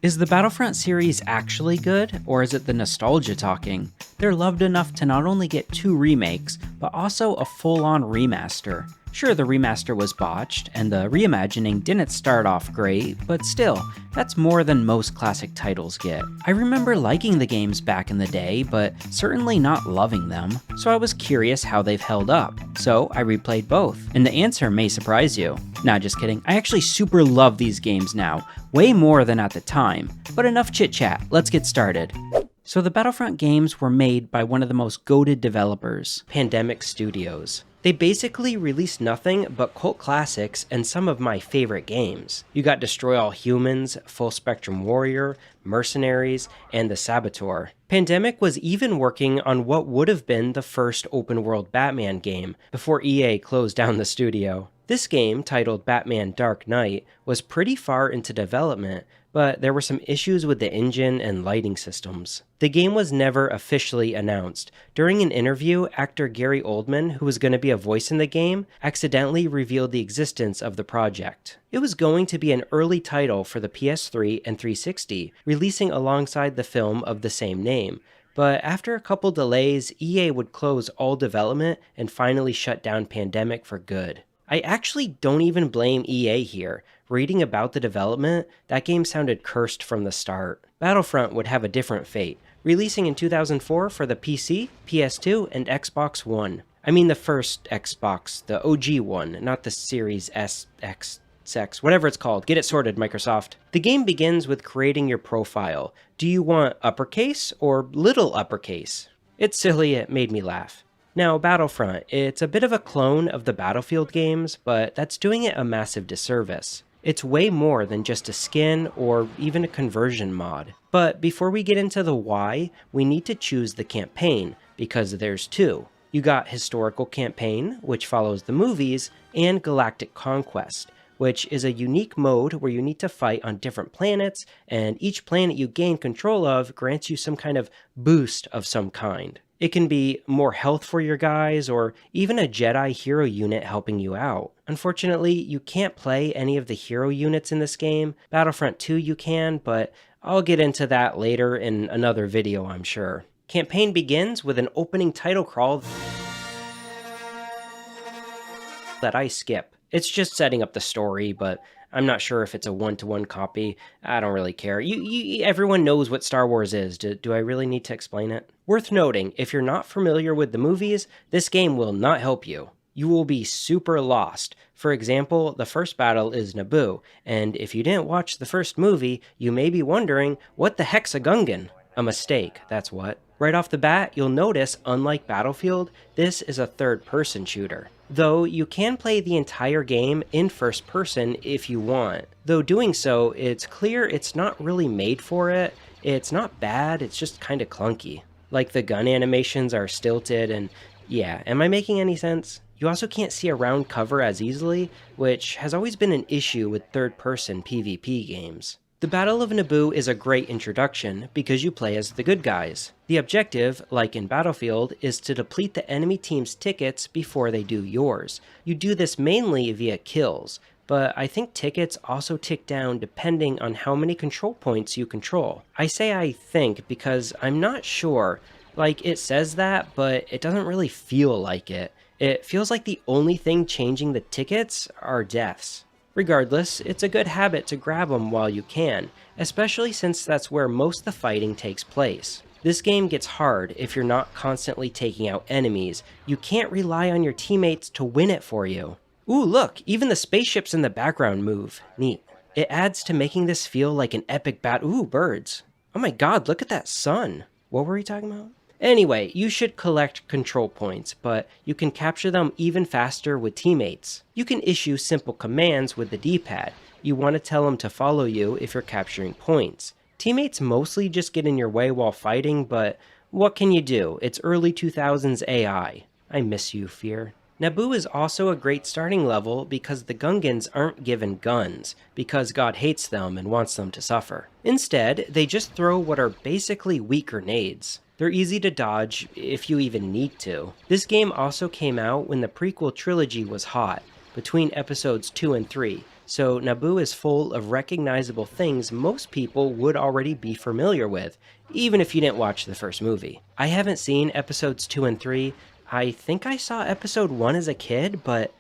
Is the Battlefront series actually good, or is it the nostalgia talking? They're loved enough to not only get 2 remakes, but also a full-on remaster. Sure, the remaster was botched, and the reimagining didn't start off great, but still, that's more than most classic titles get. I remember liking the games back in the day, but certainly not loving them, so I was curious how they've held up. So I replayed both, and the answer may surprise you. Nah, just kidding. I actually super love these games now, way more than at the time. But enough chit chat, let's get started. So the Battlefront games were made by one of the most goated developers, Pandemic Studios. They basically released nothing but cult classics and some of my favorite games. You got Destroy All Humans, Full Spectrum Warrior, Mercenaries, and The Saboteur. Pandemic was even working on what would have been the first open-world Batman game before EA closed down the studio. This game, titled Batman Dark Knight, was pretty far into development, but there were some issues with the engine and lighting systems. The game was never officially announced. During an interview, actor Gary Oldman, who was going to be a voice in the game, accidentally revealed the existence of the project. It was going to be an early title for the PS3 and 360, releasing alongside the film of the same name. But after a couple delays, EA would close all development and finally shut down Pandemic for good. I actually don't even blame EA here. Reading about the development, that game sounded cursed from the start. Battlefront would have a different fate, releasing in 2004 for the PC, PS2, and Xbox One. I mean the first Xbox, the OG one, not the Series S, X, X, whatever it's called. Get it sorted, Microsoft. The game begins with creating your profile. Do you want uppercase or little uppercase? It's silly, it made me laugh. Now, Battlefront, it's a bit of a clone of the Battlefield games, but that's doing it a massive disservice. It's way more than just a skin or even a conversion mod. But before we get into the why, we need to choose the campaign, because there's 2. You got Historical Campaign, which follows the movies, and Galactic Conquest, which is a unique mode where you need to fight on different planets, and each planet you gain control of grants you some kind of boost of some kind. It can be more health for your guys, or even a Jedi hero unit helping you out. Unfortunately, you can't play any of the hero units in this game. Battlefront 2 you can, but I'll get into that later in another video, I'm sure. Campaign begins with an opening title crawl that I skip. It's just setting up the story, but I'm not sure if it's a one-to-one copy. I don't really care. Everyone knows what Star Wars is. Do I really need to explain it? Worth noting, if you're not familiar with the movies, this game will not help you. You will be super lost. For example, the first battle is Naboo, and if you didn't watch the first movie, you may be wondering, what the heck's a Gungan? A mistake, that's what. Right off the bat, you'll notice, unlike Battlefield, this is a third-person shooter. Though you can play the entire game in first person if you want. Though doing so, it's clear it's not really made for it. It's not bad, it's just kinda clunky. Like the gun animations are stilted and yeah, am I making any sense? You also can't see around cover as easily, which has always been an issue with third-person PvP games. The Battle of Naboo is a great introduction because you play as the good guys. The objective, like in Battlefield, is to deplete the enemy team's tickets before they do yours. You do this mainly via kills, but I think tickets also tick down depending on how many control points you control. I say I think because I'm not sure. Like, it says that, but it doesn't really feel like it. It feels like the only thing changing the tickets are deaths. Regardless, it's a good habit to grab them while you can, especially since that's where most of the fighting takes place. This game gets hard if you're not constantly taking out enemies. You can't rely on your teammates to win it for you. Ooh, look, even the spaceships in the background move. Neat. It adds to making this feel like an epic battle. Ooh, birds. Oh my god, look at that sun. What were we talking about? Anyway, you should collect control points, but you can capture them even faster with teammates. You can issue simple commands with the D-pad. You want to tell them to follow you if you're capturing points. Teammates mostly just get in your way while fighting, but what can you do? It's early 2000s AI. I miss you, Fear. Naboo is also a great starting level because the Gungans aren't given guns, because God hates them and wants them to suffer. Instead, they just throw what are basically weak grenades. They're easy to dodge, if you even need to. This game also came out when the prequel trilogy was hot, between episodes 2 and 3, so Naboo is full of recognizable things most people would already be familiar with, even if you didn't watch the first movie. I haven't seen episodes 2 and 3. I think I saw episode 1 as a kid, but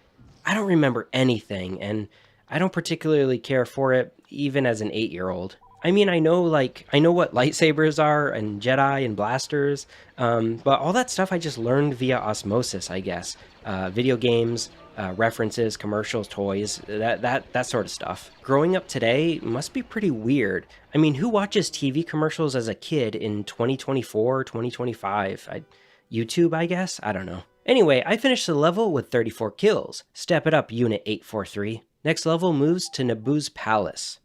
I don't remember anything, and I don't particularly care for it even as an 8-year-old. I mean, I know what lightsabers are and Jedi and blasters, but all that stuff I just learned via osmosis, I guess. Video games, references, commercials, toys, that sort of stuff. Growing up today must be pretty weird. I mean, who watches TV commercials as a kid in 2024, 2025? YouTube, I guess? I don't know. Anyway, I finished the level with 34 kills. Step it up, Unit 843. Next level moves to Naboo's Palace.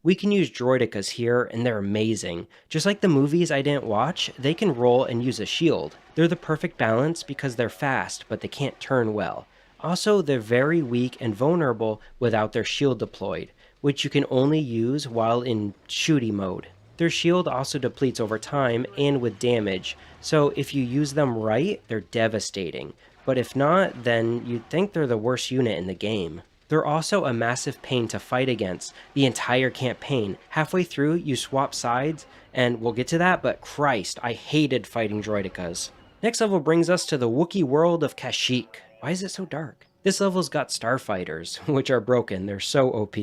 We can use droidicas here, and they're amazing. Just like the movies I didn't watch, they can roll and use a shield. They're the perfect balance because they're fast, but they can't turn well. Also, they're very weak and vulnerable without their shield deployed, which you can only use while in shooty mode. Their shield also depletes over time and with damage, so if you use them right, they're devastating. But if not, then you'd think they're the worst unit in the game. They're also a massive pain to fight against the entire campaign. Halfway through, you swap sides, and we'll get to that, but Christ, I hated fighting droidicas. Next level brings us to the Wookiee world of Kashyyyk. Why is it so dark? This level's got starfighters, which are broken, they're so OP.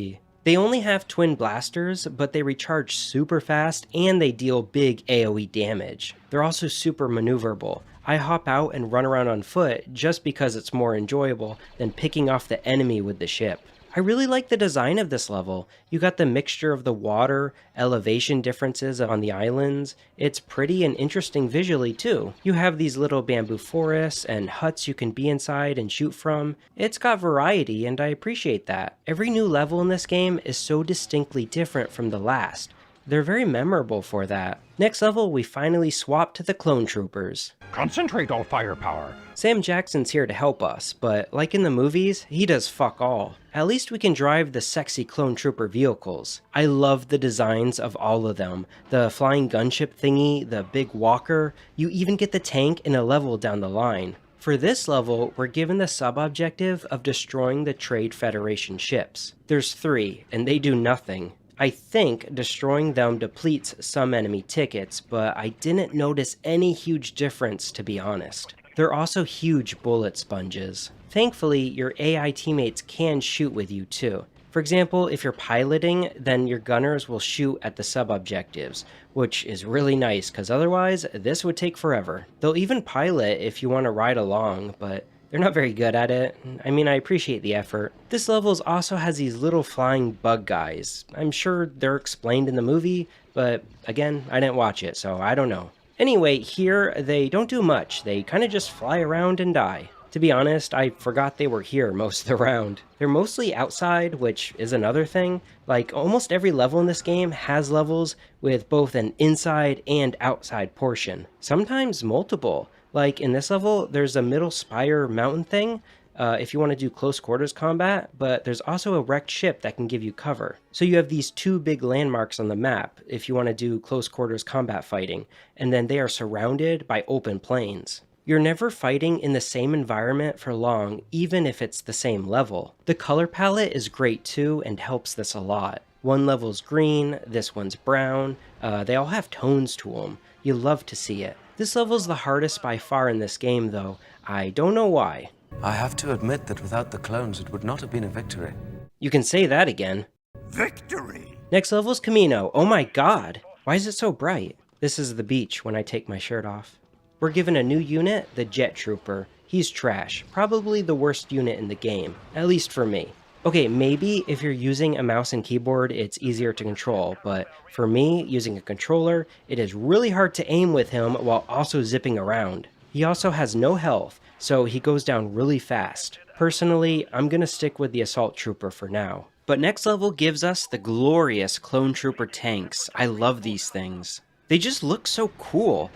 They only have twin blasters, but they recharge super fast and they deal big AoE damage. They're also super maneuverable. I hop out and run around on foot just because it's more enjoyable than picking off the enemy with the ship. I really like the design of this level. You got the mixture of the water, elevation differences on the islands. It's pretty and interesting visually too. You have these little bamboo forests and huts you can be inside and shoot from. It's got variety and I appreciate that. Every new level in this game is so distinctly different from the last. They're very memorable for that. Next level, we finally swap to the clone troopers. Concentrate all firepower. Sam Jackson's here to help us, but like in the movies, he does fuck all. At least we can drive the sexy clone trooper vehicles. I love the designs of all of them. The flying gunship thingy, the big walker, you even get the tank in a level down the line. For this level, we're given the sub-objective of destroying the Trade Federation ships. There's 3, and they do nothing. I think destroying them depletes some enemy tickets, but I didn't notice any huge difference to be honest. They're also huge bullet sponges. Thankfully, your AI teammates can shoot with you too. For example, if you're piloting, then your gunners will shoot at the sub-objectives, which is really nice because otherwise this would take forever. They'll even pilot if you want to ride along, but they're not very good at it. I mean, I appreciate the effort. This level also has these little flying bug guys. I'm sure they're explained in the movie, but again, I didn't watch it, so I don't know. Anyway, here, they don't do much. They kind of just fly around and die. To be honest, I forgot they were here most of the round. They're mostly outside, which is another thing. Like, almost every level in this game has levels with both an inside and outside portion. Sometimes multiple. Like in this level, there's a middle spire mountain thing if you want to do close quarters combat, but there's also a wrecked ship that can give you cover. So you have these 2 big landmarks on the map if you want to do close quarters combat fighting, and then they are surrounded by open plains. You're never fighting in the same environment for long, even if it's the same level. The color palette is great too and helps this a lot. One level's green, this one's brown, they all have tones to them. You love to see it. This level's the hardest by far in this game though. I don't know why. I have to admit that without the clones it would not have been a victory. You can say that again. Victory! Next level's Camino. Oh my god! Why is it so bright? This is the beach when I take my shirt off. We're given a new unit, the Jet Trooper. He's trash. Probably the worst unit in the game. At least for me. Okay, maybe if you're using a mouse and keyboard, it's easier to control, but for me, using a controller, it is really hard to aim with him while also zipping around. He also has no health, so he goes down really fast. Personally, I'm gonna stick with the Assault Trooper for now. But next level gives us the glorious Clone Trooper tanks. I love these things. They just look so cool.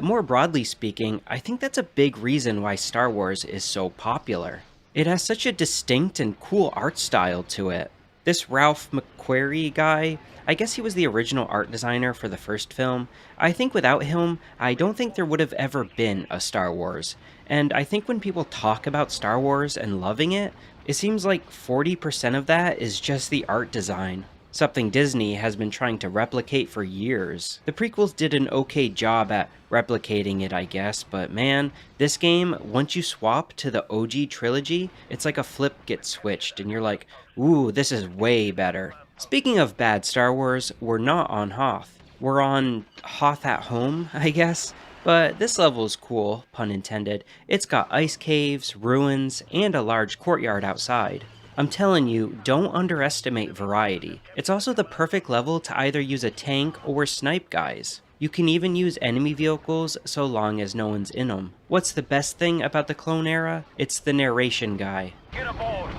More broadly speaking, I think that's a big reason why Star Wars is so popular. It has such a distinct and cool art style to it. This Ralph McQuarrie guy, I guess he was the original art designer for the first film. I think without him, I don't think there would have ever been a Star Wars. And I think when people talk about Star Wars and loving it, it seems like 40% of that is just the art design. Something Disney has been trying to replicate for years. The prequels did an okay job at replicating it, I guess, but man, this game, once you swap to the OG trilogy, it's like a flip gets switched, and you're like, ooh, this is way better. Speaking of bad Star Wars, we're not on Hoth. We're on Hoth at home, I guess. But this level is cool, pun intended. It's got ice caves, ruins, and a large courtyard outside. I'm telling you, don't underestimate variety. It's also the perfect level to either use a tank or snipe guys. You can even use enemy vehicles so long as no one's in them. What's the best thing about the clone era? It's the narration guy. Get aboard!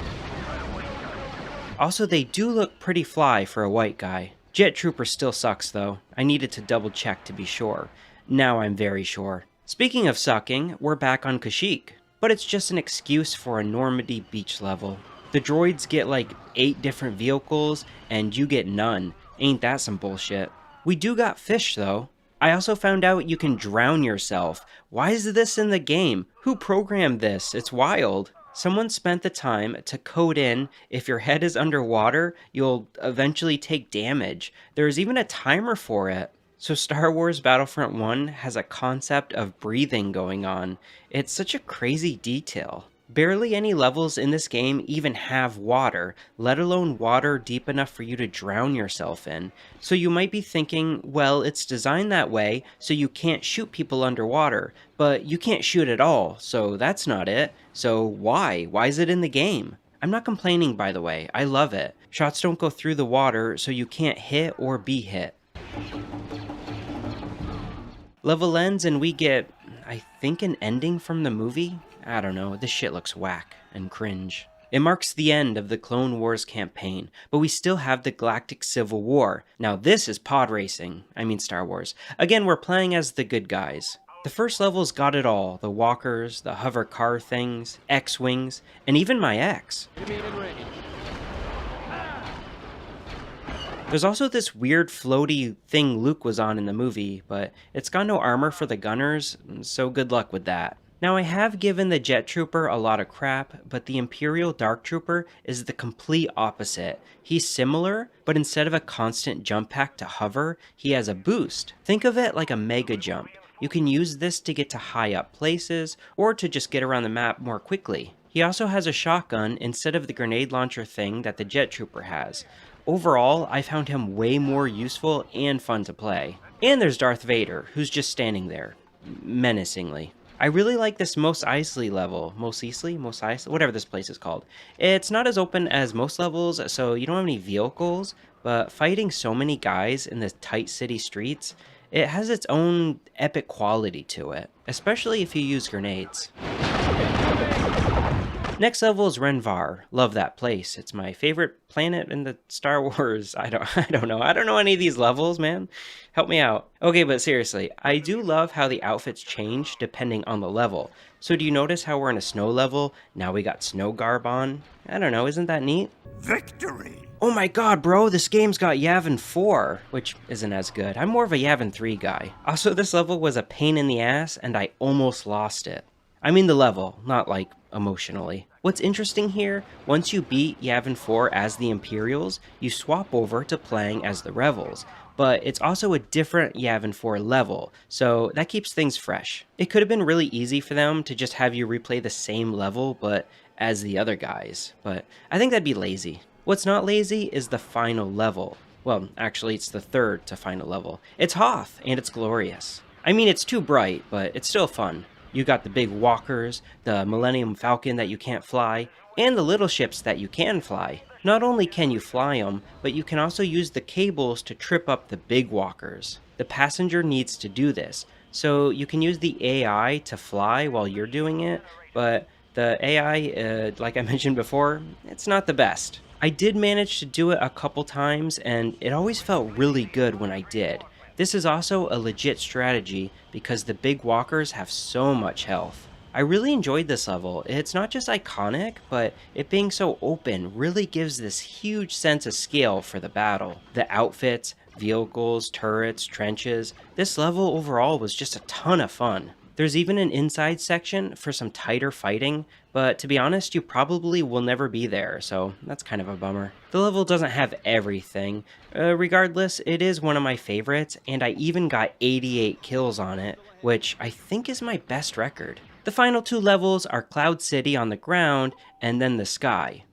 Also, they do look pretty fly for a white guy. Jet Trooper still sucks though. I needed to double check to be sure. Now I'm very sure. Speaking of sucking, we're back on Kashyyyk. But it's just an excuse for a Normandy beach level. The droids get like 8 different vehicles, and you get none. Ain't that some bullshit? We do got fish though. I also found out you can drown yourself. Why is this in the game? Who programmed this? It's wild. Someone spent the time to code in if your head is underwater, you'll eventually take damage. There's even a timer for it. So Star Wars Battlefront 1 has a concept of breathing going on. It's such a crazy detail. Barely any levels in this game even have water, let alone water deep enough for you to drown yourself in. So you might be thinking, well, it's designed that way so you can't shoot people underwater, but you can't shoot at all, so that's not it. So why? Why is it in the game? I'm not complaining, by the way. I love it. Shots don't go through the water, so you can't hit or be hit. Level ends and we get, I think, an ending from the movie? I don't know, this shit looks whack and cringe. It marks the end of the Clone Wars campaign, but we still have the Galactic Civil War. Now this is pod racing, I mean Star Wars. Again, we're playing as the good guys. The first level's got it all, the walkers, the hover car things, X-Wings, and even my ex. There's also this weird floaty thing Luke was on in the movie, but it's got no armor for the gunners, so good luck with that. Now I have given the Jet Trooper a lot of crap, but the Imperial Dark Trooper is the complete opposite. He's similar, but instead of a constant jump pack to hover, he has a boost. Think of it like a mega jump. You can use this to get to high up places, or to just get around the map more quickly. He also has a shotgun instead of the grenade launcher thing that the Jet Trooper has. Overall, I found him way more useful and fun to play. And there's Darth Vader, who's just standing there, menacingly. I really like this Mos Eisley level. Mos Eisley? Whatever this place is called. It's not as open as most levels, so you don't have any vehicles, but fighting so many guys in the tight city streets, it has its own epic quality to it, especially if you use grenades. Next level is Renvar. Love that place. It's my favorite planet in the Star Wars. I don't know. I don't know any of these levels, man. Help me out. Okay, but seriously, I do love how the outfits change depending on the level. So do you notice how we're in a snow level? Now we got snow garb on. I don't know, isn't that neat? Victory! Oh my god, bro, this game's got Yavin 4, which isn't as good. I'm more of a Yavin 3 guy. Also, this level was a pain in the ass, and I almost lost it. I mean the level, not like emotionally. What's interesting here, once you beat Yavin 4 as the Imperials, you swap over to playing as the Rebels, but it's also a different Yavin 4 level, so that keeps things fresh. It could have been really easy for them to just have you replay the same level, but as the other guys, but I think that'd be lazy. What's not lazy is the final level. Well, actually it's the third to final level. It's Hoth, and it's glorious. I mean, it's too bright, but it's still fun. You got the big walkers, the Millennium Falcon that you can't fly, and the little ships that you can fly. Not only can you fly them, but you can also use the cables to trip up the big walkers. The passenger needs to do this, so you can use the AI to fly while you're doing it, but the AI, like I mentioned before, it's not the best. I did manage to do it a couple times, and it always felt really good when I did. This is also a legit strategy because the big walkers have so much health. I really enjoyed this level. It's not just iconic, but it being so open really gives this huge sense of scale for the battle. The outfits, vehicles, turrets, trenches, this level overall was just a ton of fun. There's even an inside section for some tighter fighting, but to be honest, you probably will never be there, so that's kind of a bummer. The level doesn't have everything. Regardless, it is one of my favorites, and I even got 88 kills on it, which I think is my best record. The final two levels are Cloud City on the ground, and then the sky,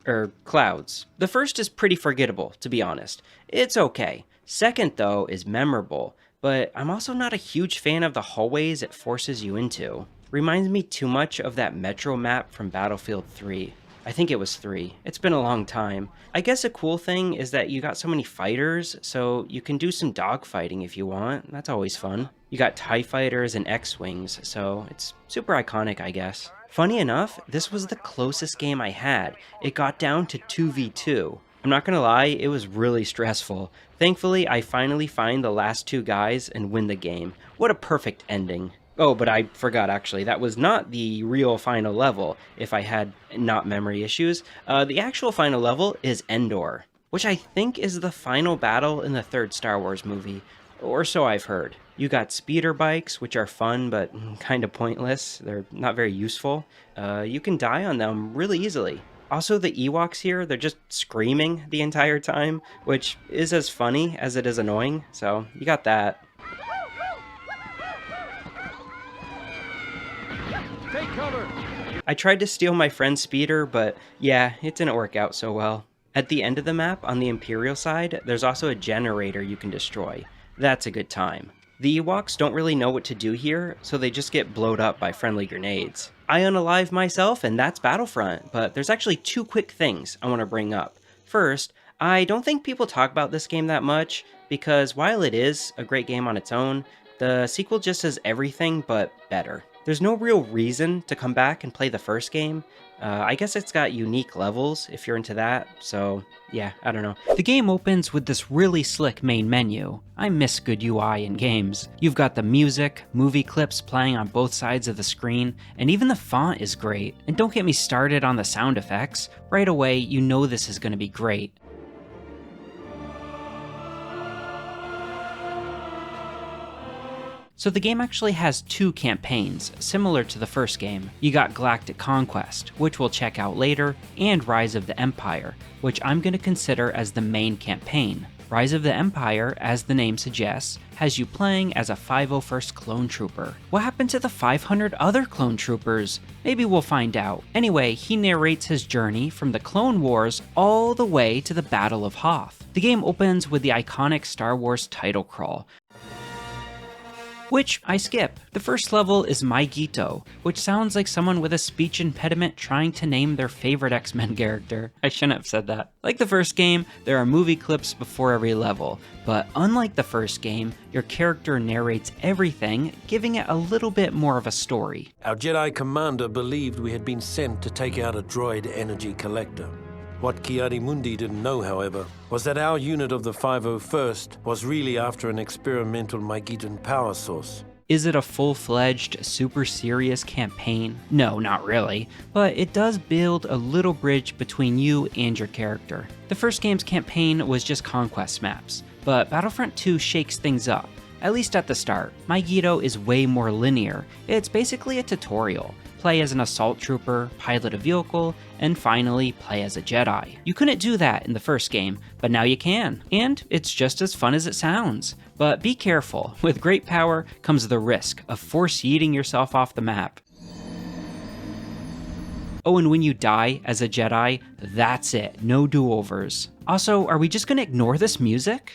clouds. The first is pretty forgettable, to be honest. It's okay. Second, though, is memorable, but I'm also not a huge fan of the hallways it forces you into. Reminds me too much of that Metro map from Battlefield 3. I think it was 3. It's been a long time. I guess a cool thing is that you got so many fighters, so you can do some dogfighting if you want. That's always fun. You got TIE fighters and X-Wings, so it's super iconic, I guess. Funny enough, this was the closest game I had. It got down to 2v2. I'm not gonna lie, it was really stressful. Thankfully, I finally find the last two guys and win the game. What a perfect ending. Oh, but I forgot actually, that was not the real final level, if I had not memory issues. The actual final level is Endor, which I think is the final battle in the third Star Wars movie, or so I've heard. You got speeder bikes, which are fun, but kind of pointless. They're not very useful. You can die on them really easily. Also, the Ewoks here, they're just screaming the entire time, which is as funny as it is annoying, so you got that. Take cover! I tried to steal my friend's speeder, but yeah, it didn't work out so well. At the end of the map, on the Imperial side, there's also a generator you can destroy. That's a good time. The Ewoks don't really know what to do here, so they just get blowed up by friendly grenades. I unalive myself, and that's Battlefront, but there's actually two quick things I want to bring up. First, I don't think people talk about this game that much, because while it is a great game on its own, the sequel just does everything but better. There's no real reason to come back and play the first game. I guess it's got unique levels if you're into that, so yeah, I don't know. The game opens with this really slick main menu. I miss good UI in games. You've got the music, movie clips playing on both sides of the screen, and even the font is great. And don't get me started on the sound effects. Right away, you know this is going to be great. So the game actually has two campaigns, similar to the first game. You got Galactic Conquest, which we'll check out later, and Rise of the Empire, which I'm going to consider as the main campaign. Rise of the Empire, as the name suggests, has you playing as a 501st Clone Trooper. What happened to the 500 other Clone Troopers? Maybe we'll find out. Anyway, he narrates his journey from the Clone Wars all the way to the Battle of Hoth. The game opens with the iconic Star Wars title crawl, which I skip. The first level is My Gito, which sounds like someone with a speech impediment trying to name their favorite X-Men character. I shouldn't have said that. Like the first game, there are movie clips before every level, but unlike the first game, your character narrates everything, giving it a little bit more of a story. Our Jedi commander believed we had been sent to take out a droid energy collector. What Ki-Adi-Mundi didn't know, however, was that our unit of the 501st was really after an experimental Mygeetan power source. Is it a full-fledged, super serious campaign? No, not really, but it does build a little bridge between you and your character. The first game's campaign was just conquest maps, but Battlefront 2 shakes things up, at least at the start. My Gito is way more linear. It's basically a tutorial. Play as an assault trooper, pilot a vehicle, and finally play as a Jedi. You couldn't do that in the first game, but now you can, and it's just as fun as it sounds. But be careful, with great power comes the risk of force-yeeting yourself off the map. Oh, and when you die as a Jedi, that's it, no do-overs. Also, are we just gonna ignore this music?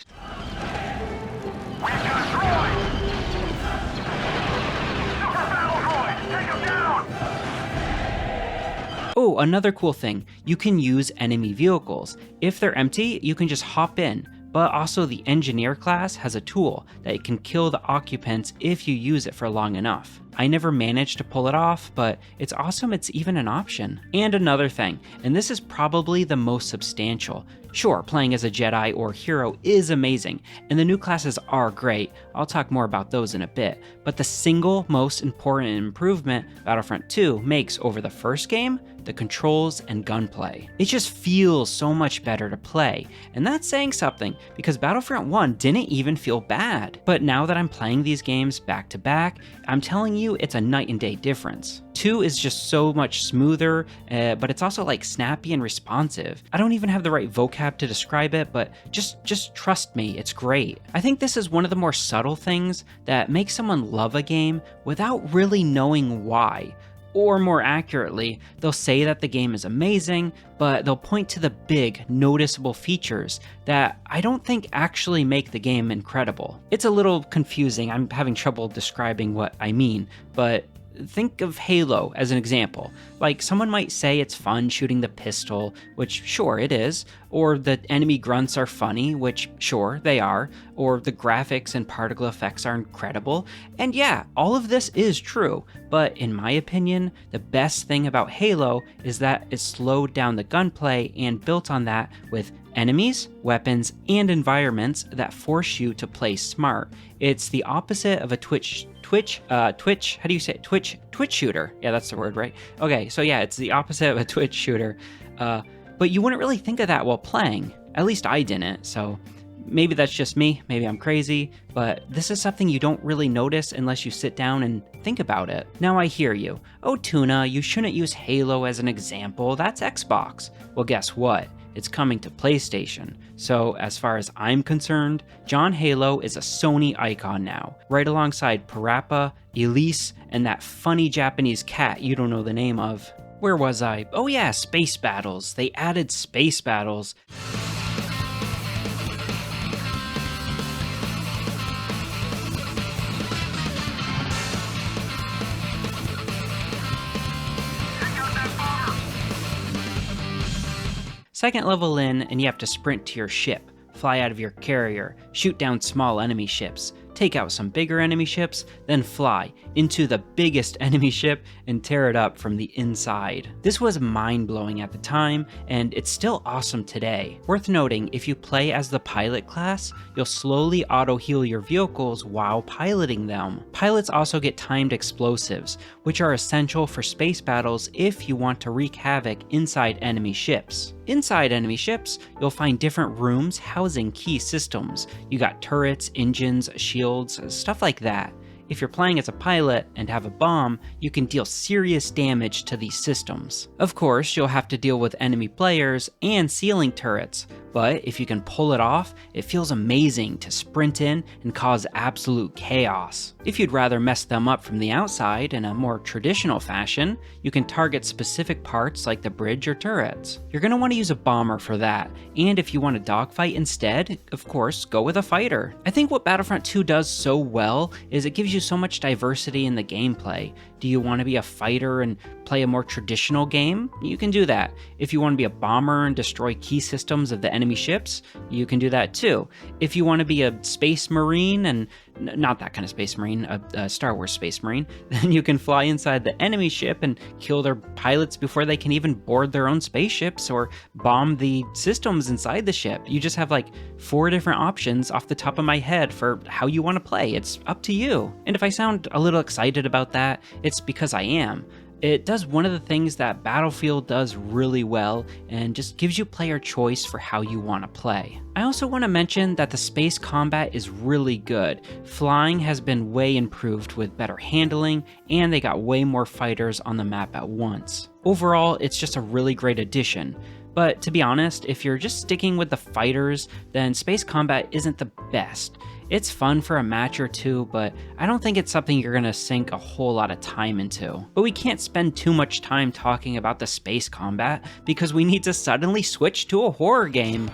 Oh, another cool thing, you can use enemy vehicles. If they're empty, you can just hop in, but also the engineer class has a tool that it can kill the occupants if you use it for long enough. I never managed to pull it off, but it's awesome it's even an option. And another thing, and this is probably the most substantial. Sure, playing as a Jedi or hero is amazing, and the new classes are great. I'll talk more about those in a bit, but the single most important improvement Battlefront 2 makes over the first game, the controls and gunplay. It just feels so much better to play, and that's saying something because Battlefront 1 didn't even feel bad. But now that I'm playing these games back to back, I'm telling you it's a night and day difference. 2 is just so much smoother, but it's also like snappy and responsive. I don't even have the right vocab to describe it, but just trust me, it's great. I think this is one of the more subtle things that makes someone love a game without really knowing why. Or more accurately, they'll say that the game is amazing, but they'll point to the big, noticeable features that I don't think actually make the game incredible. It's a little confusing, I'm having trouble describing what I mean, but think of Halo as an example. Like, someone might say it's fun shooting the pistol, which sure it is, or the enemy grunts are funny, which sure they are, or the graphics and particle effects are incredible, and yeah, all of this is true, but in my opinion, the best thing about Halo is that it slowed down the gunplay and built on that with enemies, weapons, and environments that force you to play smart. It's the opposite of a Twitch shooter. Yeah, that's the word, right? Okay, so yeah, it's the opposite of a Twitch shooter. But you wouldn't really think of that while playing. At least I didn't, so maybe that's just me, maybe I'm crazy, but this is something you don't really notice unless you sit down and think about it. Now I hear you. Oh, TUNUH, you shouldn't use Halo as an example, that's Xbox. Well, guess what? It's coming to PlayStation. So as far as I'm concerned, John Halo is a Sony icon now, right alongside Parappa, Elise, and that funny Japanese cat you don't know the name of. Where was I? Oh yeah, space battles. They added space battles. Second level in, and you have to sprint to your ship, fly out of your carrier, shoot down small enemy ships, take out some bigger enemy ships, then fly into the biggest enemy ship and tear it up from the inside. This was mind-blowing at the time, and it's still awesome today. Worth noting, if you play as the pilot class, you'll slowly auto-heal your vehicles while piloting them. Pilots also get timed explosives, which are essential for space battles if you want to wreak havoc inside enemy ships. Inside enemy ships, you'll find different rooms housing key systems. You got turrets, engines, shields, stuff like that. If you're playing as a pilot and have a bomb, you can deal serious damage to these systems. Of course, you'll have to deal with enemy players and ceiling turrets, but if you can pull it off, it feels amazing to sprint in and cause absolute chaos. If you'd rather mess them up from the outside in a more traditional fashion, you can target specific parts like the bridge or turrets. You're going to want to use a bomber for that, and if you want a dogfight instead, of course, go with a fighter. I think what Battlefront 2 does so well is it gives you so much diversity in the gameplay. Do you want to be a fighter and play a more traditional game? You can do that. If you want to be a bomber and destroy key systems of the enemy ships, you can do that too. If you want to be a space marine, and not that kind of space marine, a Star Wars space marine, then you can fly inside the enemy ship and kill their pilots before they can even board their own spaceships or bomb the systems inside the ship. You just have like 4 different options off the top of my head for how you want to play. It's up to you. And if I sound a little excited about that, it's because I am. It does one of the things that Battlefield does really well and just gives you player choice for how you want to play. I also want to mention that the space combat is really good. Flying has been way improved with better handling, and they got way more fighters on the map at once. Overall, it's just a really great addition. But to be honest, if you're just sticking with the fighters, then space combat isn't the best. It's fun for a match or two, but I don't think it's something you're gonna sink a whole lot of time into. But we can't spend too much time talking about the space combat because we need to suddenly switch to a horror game.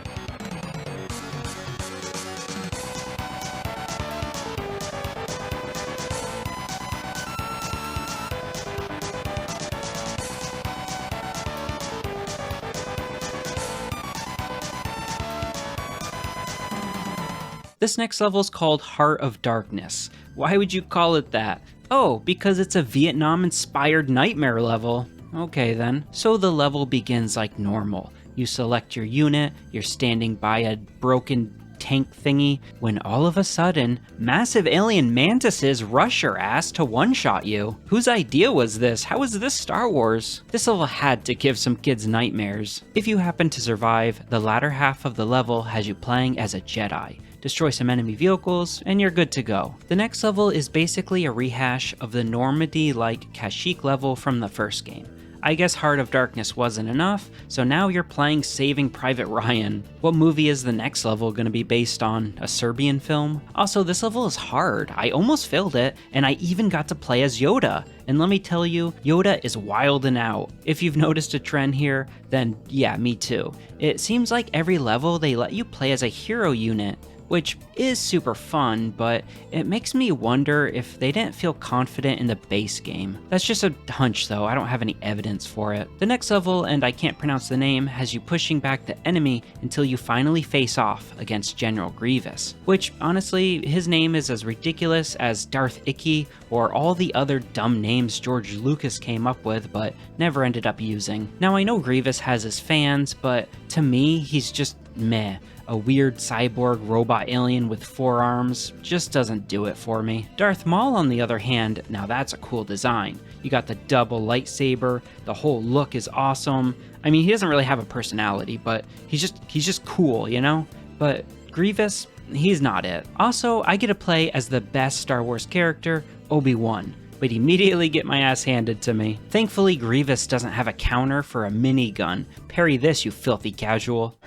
This next level is called Heart of Darkness. Why would you call it that? Oh, because it's a Vietnam-inspired nightmare level. Okay then. So the level begins like normal. You select your unit, you're standing by a broken tank thingy, when all of a sudden, massive alien mantises rush your ass to one-shot you. Whose idea was this? How is this Star Wars? This level had to give some kids nightmares. If you happen to survive, the latter half of the level has you playing as a Jedi. Destroy some enemy vehicles, and you're good to go. The next level is basically a rehash of the Normandy-like Kashyyyk level from the first game. I guess Heart of Darkness wasn't enough, so now you're playing Saving Private Ryan. What movie is the next level going to be based on? A Serbian film? Also, this level is hard. I almost failed it, and I even got to play as Yoda. And let me tell you, Yoda is wildin' out. If you've noticed a trend here, then yeah, me too. It seems like every level they let you play as a hero unit, which is super fun, but it makes me wonder if they didn't feel confident in the base game. That's just a hunch though, I don't have any evidence for it. The next level, and I can't pronounce the name, has you pushing back the enemy until you finally face off against General Grievous, which honestly, his name is as ridiculous as Darth Icky or all the other dumb names George Lucas came up with but never ended up using. Now I know Grievous has his fans, but to me, he's just meh. A weird cyborg robot alien with 4 arms just doesn't do it for me. Darth Maul, on the other hand, now that's a cool design. You got the double lightsaber, the whole look is awesome. I mean, he doesn't really have a personality, but he's just cool, you know? But Grievous, he's not it. Also, I get to play as the best Star Wars character, Obi-Wan, but immediately get my ass handed to me. Thankfully, Grievous doesn't have a counter for a minigun. Parry this, you filthy casual.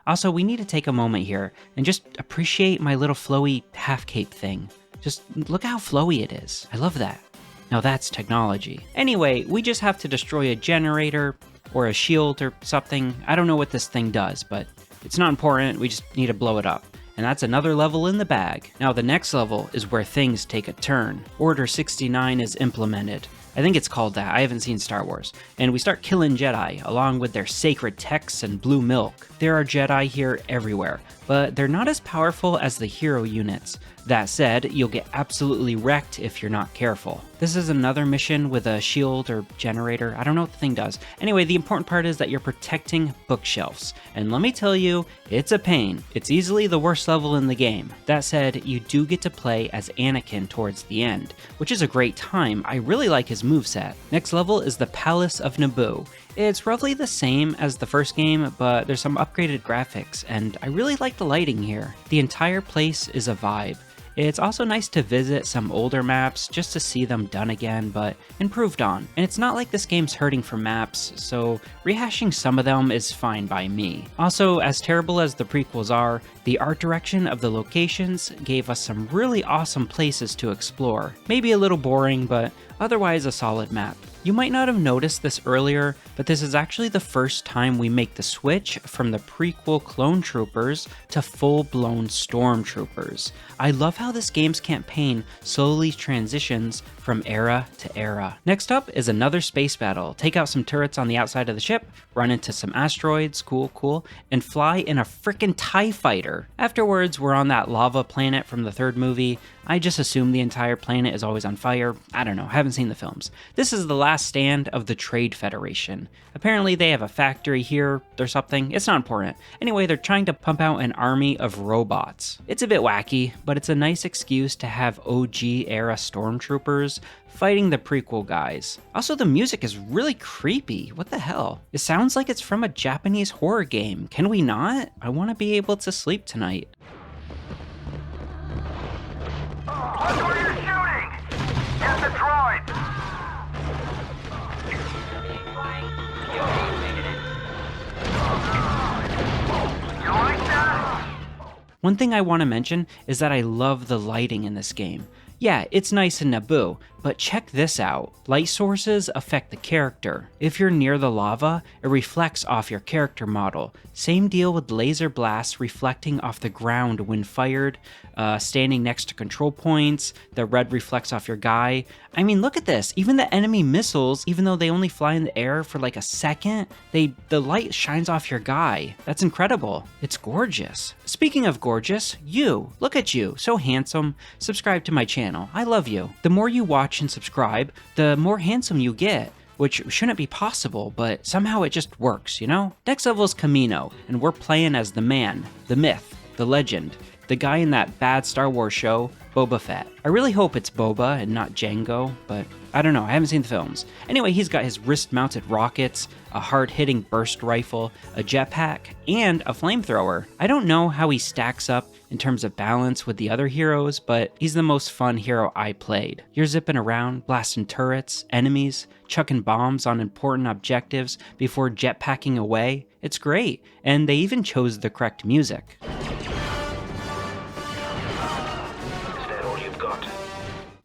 Also, we need to take a moment here and just appreciate my little flowy half cape thing. Just look how flowy it is. I love that. Now that's technology. Anyway, we just have to destroy a generator or a shield or something. I don't know what this thing does, but it's not important. We just need to blow it up. And that's another level in the bag. Now the next level is where things take a turn. Order 69 is implemented. I think it's called that, I haven't seen Star Wars. And we start killing Jedi, along with their sacred texts and blue milk. There are Jedi here everywhere, but they're not as powerful as the hero units. That said, you'll get absolutely wrecked if you're not careful. This is another mission with a shield or generator, I don't know what the thing does. Anyway, the important part is that you're protecting bookshelves. And let me tell you, it's a pain. It's easily the worst level in the game. That said, you do get to play as Anakin towards the end, which is a great time. I really like his moveset. Next level is the Palace of Naboo. It's roughly the same as the first game, but there's some upgraded graphics, and I really like the lighting here. The entire place is a vibe. It's also nice to visit some older maps just to see them done again, but improved on. And it's not like this game's hurting for maps, so rehashing some of them is fine by me. Also, as terrible as the prequels are, the art direction of the locations gave us some really awesome places to explore. Maybe a little boring, but otherwise a solid map. You might not have noticed this earlier, but this is actually the first time we make the switch from the prequel clone troopers to full-blown stormtroopers. I love how this game's campaign slowly transitions from era to era. Next up is another space battle. Take out some turrets on the outside of the ship, run into some asteroids, cool, and fly in a frickin' TIE fighter. Afterwards, we're on that lava planet from the third movie. I just assume the entire planet is always on fire. I don't know, haven't seen the films. This is the last stand of the Trade Federation. Apparently they have a factory here or something, it's not important. Anyway, they're trying to pump out an army of robots. It's a bit wacky, but it's a nice excuse to have OG era stormtroopers fighting the prequel guys. Also, the music is really creepy. What the hell? It sounds like it's from a Japanese horror game. Can we not? I want to be able to sleep tonight. Look where you're shooting! Get the droid! You like that? One thing I want to mention is that I love the lighting in this game. Yeah, it's nice in Naboo, But check this out. Light sources affect the character. If you're near the lava, it reflects off your character model. Same deal with laser blasts reflecting off the ground when fired, standing next to control points, the red reflects off your guy. I mean, look at this. Even the enemy missiles, even though they only fly in the air for like a second, the light shines off your guy. That's incredible. It's gorgeous. Speaking of gorgeous, you. Look at you. So handsome. Subscribe to my channel. I love you. The more you watch and subscribe, the more handsome you get. Which shouldn't be possible, but somehow it just works, you know? Next level is Camino, and we're playing as the man, the myth, the legend, the guy in that bad Star Wars show, Boba Fett. I really hope it's Boba and not Jango, but I don't know, I haven't seen the films. Anyway, he's got his wrist-mounted rockets, a hard-hitting burst rifle, a jetpack, and a flamethrower. I don't know how he stacks up in terms of balance with the other heroes, but he's the most fun hero I played. You're zipping around, blasting turrets, enemies, chucking bombs on important objectives before jetpacking away. It's great, and they even chose the correct music.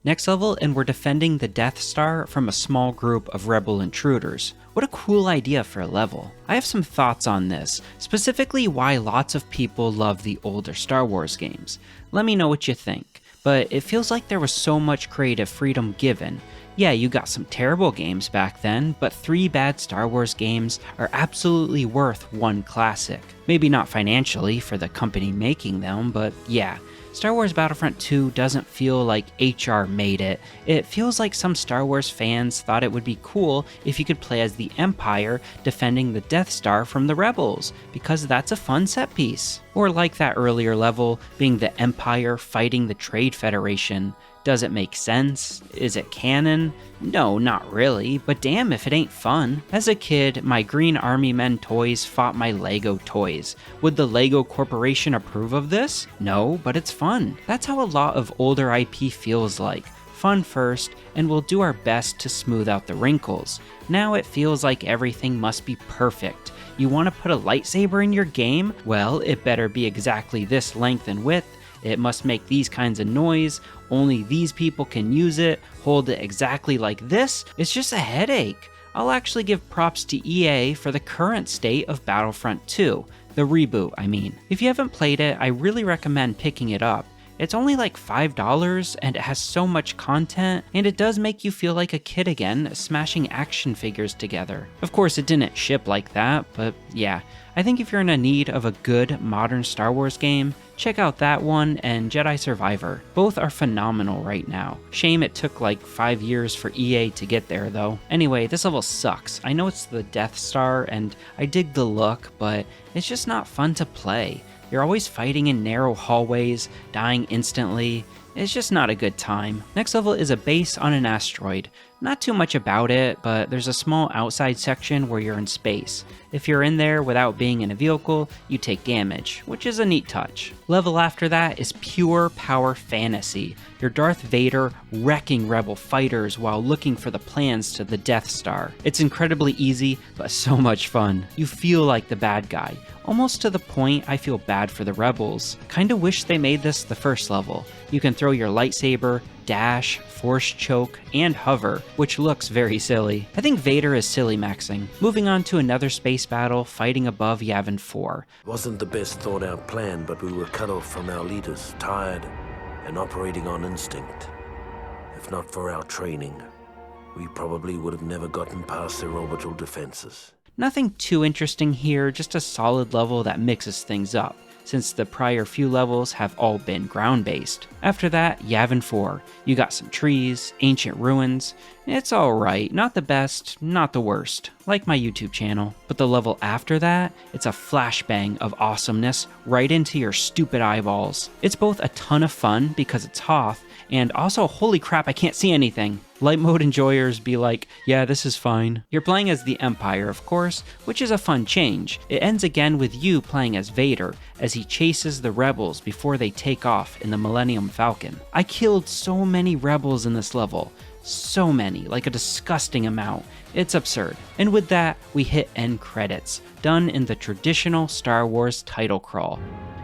Next level, and we're defending the Death Star from a small group of rebel intruders. What a cool idea for a level. I have some thoughts on this, specifically why lots of people love the older Star Wars games. Let me know what you think, but it feels like there was so much creative freedom given. Yeah, you got some terrible games back then, but 3 bad Star Wars games are absolutely worth one classic. Maybe not financially for the company making them, but yeah. Star Wars Battlefront 2 doesn't feel like HR made it. It feels like some Star Wars fans thought it would be cool if you could play as the Empire defending the Death Star from the Rebels, because that's a fun set piece. Or like that earlier level, being the Empire fighting the Trade Federation. Does it make sense? Is it canon? No, not really, but damn if it ain't fun. As a kid, my Green Army Men toys fought my Lego toys. Would the Lego Corporation approve of this? No, but it's fun. That's how a lot of older IP feels like. Fun first, and we'll do our best to smooth out the wrinkles. Now it feels like everything must be perfect. You want to put a lightsaber in your game? Well, it better be exactly this length and width. It must make these kinds of noise, only these people can use it, hold it exactly like this. It's just a headache. I'll actually give props to EA for the current state of Battlefront 2, the reboot I mean. If you haven't played it, I really recommend picking it up. It's only like $5 and it has so much content, and it does make you feel like a kid again, smashing action figures together. Of course it didn't ship like that, but yeah. I think if you're in a need of a good modern Star Wars game, check out that one and Jedi Survivor. Both are phenomenal right now. Shame it took like 5 years for EA to get there though. Anyway, this level sucks. I know it's the Death Star and I dig the look, but it's just not fun to play. You're always fighting in narrow hallways, dying instantly. It's just not a good time. Next level is a base on an asteroid. Not too much about it, but there's a small outside section where you're in space. If you're in there without being in a vehicle, you take damage, which is a neat touch. Level after that is pure power fantasy. You're Darth Vader wrecking rebel fighters while looking for the plans to the Death Star. It's incredibly easy, but so much fun. You feel like the bad guy, almost to the point I feel bad for the rebels. Kinda wish they made this the first level. You can throw your lightsaber, dash, force choke, and hover, which looks very silly. I think Vader is silly maxing. Moving on to another space battle, fighting above Yavin 4. Wasn't the best thought out plan, but we were cut off from our leaders, tired, and operating on instinct. If not for our training, we probably would have never gotten past their orbital defenses. Nothing too interesting here, just a solid level that mixes things up, since the prior few levels have all been ground-based. After that, Yavin 4. You got some trees, ancient ruins. It's alright, not the best, not the worst, like my YouTube channel. But the level after that, it's a flashbang of awesomeness right into your stupid eyeballs. It's both a ton of fun because it's Hoth, and also holy crap, I can't see anything. Light mode enjoyers be like, yeah, this is fine. You're playing as the Empire, of course, which is a fun change. It ends again with you playing as Vader, as he chases the rebels before they take off in the Millennium Falcon. I killed so many rebels in this level. So many, like a disgusting amount. It's absurd. And with that, we hit end credits, done in the traditional Star Wars title crawl,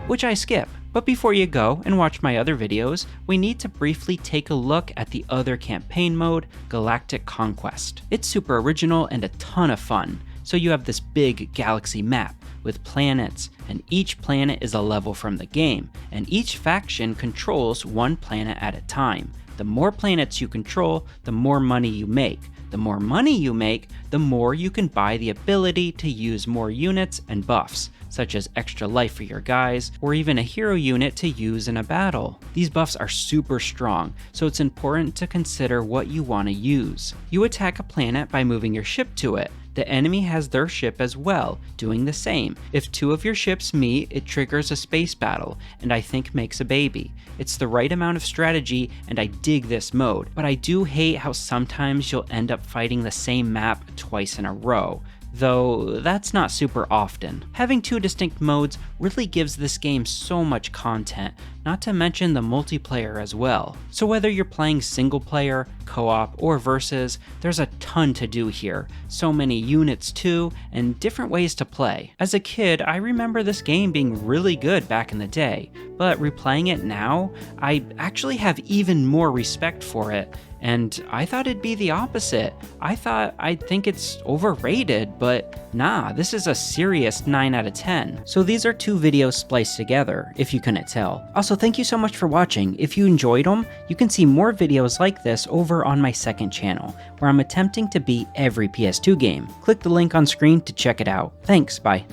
which I skip. But before you go and watch my other videos, we need to briefly take a look at the other campaign mode, Galactic Conquest. It's super original and a ton of fun. So you have this big galaxy map with planets, and each planet is a level from the game, and each faction controls one planet at a time. The more planets you control, the more money you make. The more money you make, the more you can buy the ability to use more units and buffs, such as extra life for your guys, or even a hero unit to use in a battle. These buffs are super strong, so it's important to consider what you want to use. You attack a planet by moving your ship to it. The enemy has their ship as well, doing the same. If two of your ships meet, it triggers a space battle, and I think makes a baby. It's the right amount of strategy, and I dig this mode, but I do hate how sometimes you'll end up fighting the same map twice in a row, though that's not super often. Having two distinct modes really gives this game so much content, not to mention the multiplayer as well. So whether you're playing single player, co-op, or versus, there's a ton to do here. So many units too, and different ways to play. As a kid, I remember this game being really good back in the day, but replaying it now, I actually have even more respect for it. And I thought it'd be the opposite. I'd think it's overrated, but nah, this is a serious 9 out of 10. So these are two videos spliced together, if you couldn't tell. Also, thank you so much for watching. If you enjoyed them, you can see more videos like this over on my second channel, where I'm attempting to beat every PS2 game. Click the link on screen to check it out. Thanks, bye.